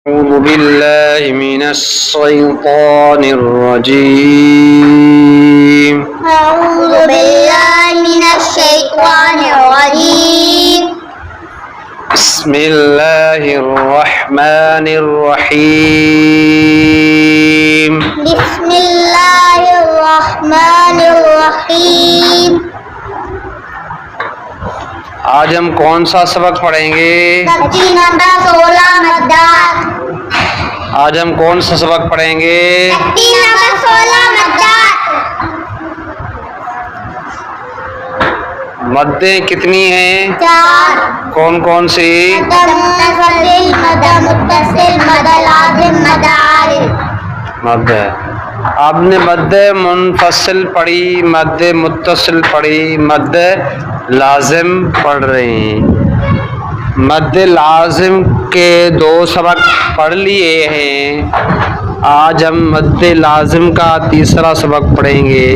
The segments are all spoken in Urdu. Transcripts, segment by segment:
أعوذ بالله من الشيطان الرجيم. أعوذ بالله من الشيطان الرجيم. بسم الله الرحمن الرحيم. بسم الله الرحمن الرحيم. آج ہم کون سا سبق پڑھیں گے؟ ترتیب نمبر 16 مدار. آج ہم کون سا سبق پڑھیں گے؟ ترتیب نمبر 16 مدار. مدیں کتنی ہیں؟ 4. کون کون سی؟ مد منفصل، مد متصل، مد لازم، مد عارض. مد آپ نے مد منفصل پڑھی، مد متصل پڑھی، مد لازم پڑھ رہے ہیں. مد لازم کے 2 سبق پڑھ لیے ہیں. آج ہم مد لازم کا تیسرا سبق پڑھیں گے،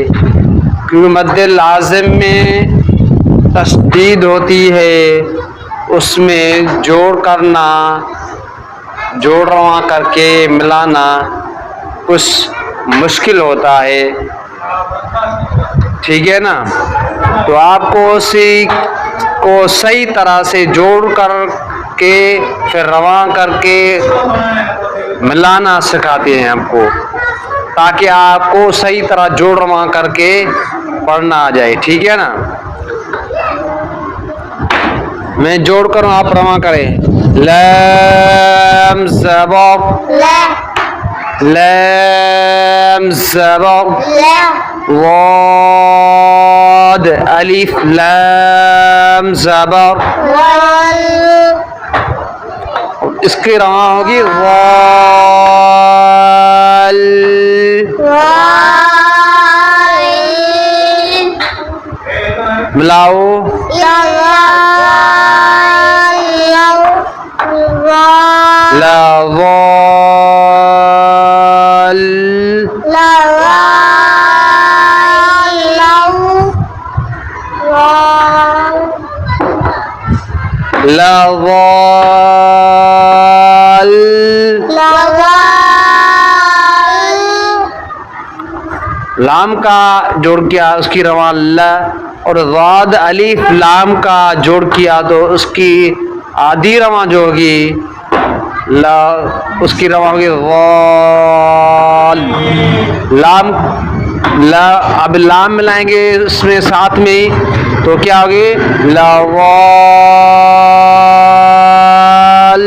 کیونکہ مد لازم میں تشدید ہوتی ہے، اس میں جوڑ کرنا، جوڑ رواں کر کے ملانا کچھ مشکل ہوتا ہے. ٹھیک ہے نا؟ تو آپ کو اسی کو صحیح طرح سے جوڑ کر کے پھر رواں کر کے ملانا سکھاتے ہیں آپ کو، تاکہ آپ کو صحیح طرح جوڑ رواں کر کے پڑھنا آ جائے. ٹھیک ہے نا؟ میں جوڑ کروں، آپ رواں کریں. لام زبر، لا لام زبر، لا ضاد الف لام زبر. وال اس کی رواں ہوگی وال. وال ملاؤ. لا ضال، لا ضال. لام کا جوڑ کیا اس کی رواں لا، اور ضاد الف لام کا جوڑ کیا تو اس کی آدھی رواں جو ہوگی لا، اس کی رواں ہوگی ضال. لام لا، اب لام ملائیں گے اس میں ساتھ میں تو کیا ہوگی؟ لا ضال.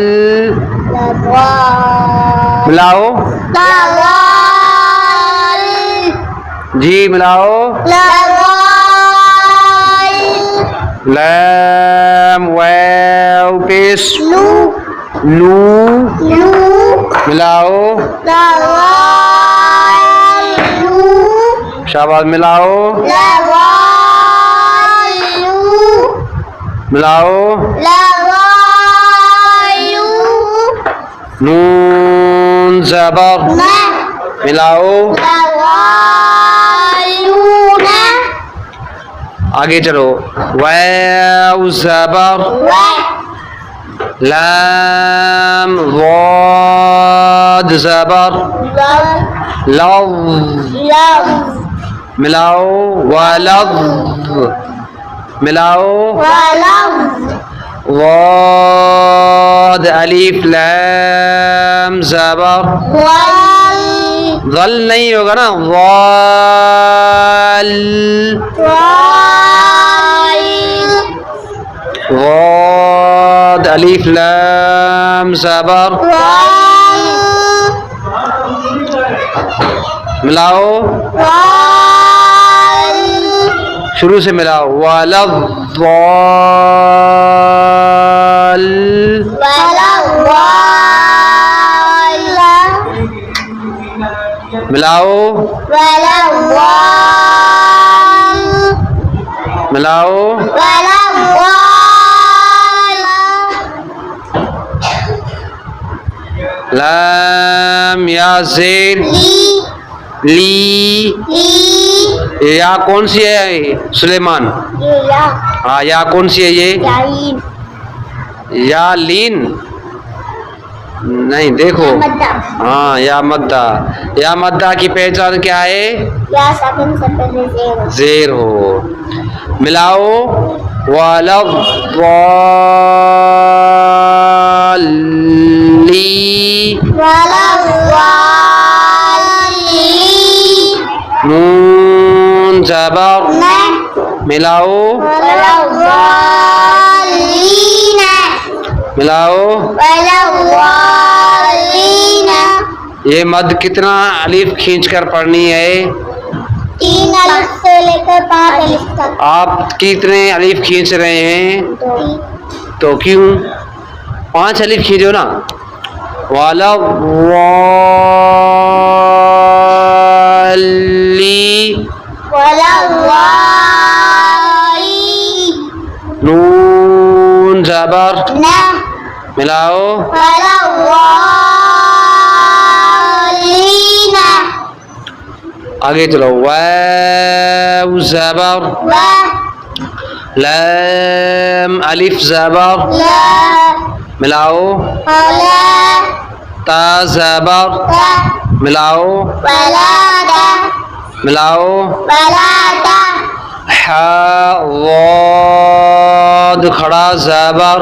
ملاؤ جی، ملاؤ. لام واو پیش لو. ملاؤ. شاباش، ملاؤ. ملاؤ. نون زبر. ملاؤ. آگے چلو. واو زبر، لام ضاد زبر، لظ. ملاؤ. ولظ. ملاؤ. ضاد الف لام زبر. ظل نہیں ہوگا نا، ضال. ضاد الف لام زبر. ملاؤ. شروع سے ملاؤ. ولظ ضال. ملاؤ. ملاؤ. لام یا زیر لی. یا کون سی ہے سلیمان؟ ہاں، یا کون سی ہے یہ؟ یا لین. نہیں دیکھو مدہ ہاں یا مدہ. یا مدہ کی پہچان کیا ہے؟ یا ساکن سے پہلے زیر ہو. زیر ہو. ملاؤ وَلَضَّالِّينَ ولا الضالين نون زبر ملاؤ ولا الضالين ملاؤ. ولا الضالين. یہ مد کتنا الف کھینچ کر پڑھنی ہے؟ 3 الف سے لے کر 5 الف تک. آپ کتنے الف کھینچ رہے ہیں؟ 2. تو کیوں 5 الف کھینچو نا. وَلَضَّالِّينَ ولا الضالين نون زبر ملاؤ ولا الضالين. آگے چلو. واو زبر لام الف زبر لا ملاؤ. ولا تا زبر ملاؤ ولا ملاؤ. ولا حا ضاد کھڑا زبر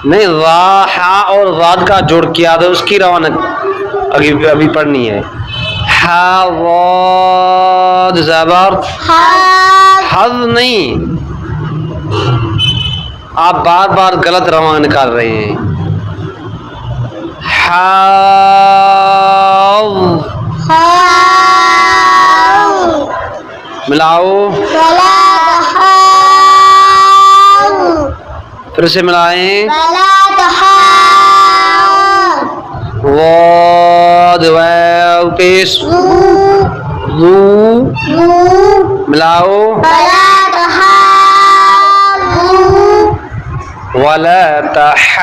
نہیں را حا اور ضاد کا جوڑ کیا تھا اس کی روانت ابھی پڑھنی ہے. حا ضاد زبر حظ نہیں. آپ بار بار غلط روان نکال رہے ہیں. حاض ملاؤ پھر سے ملائیں. ضاد واو پیش ذو ملاؤ. ولا تحاضوا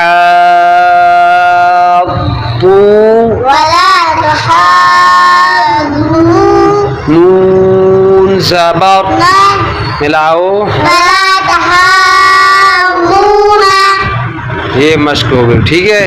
نون زبر ملاؤ. یہ مشق ہو گئی. ٹھیک ہے.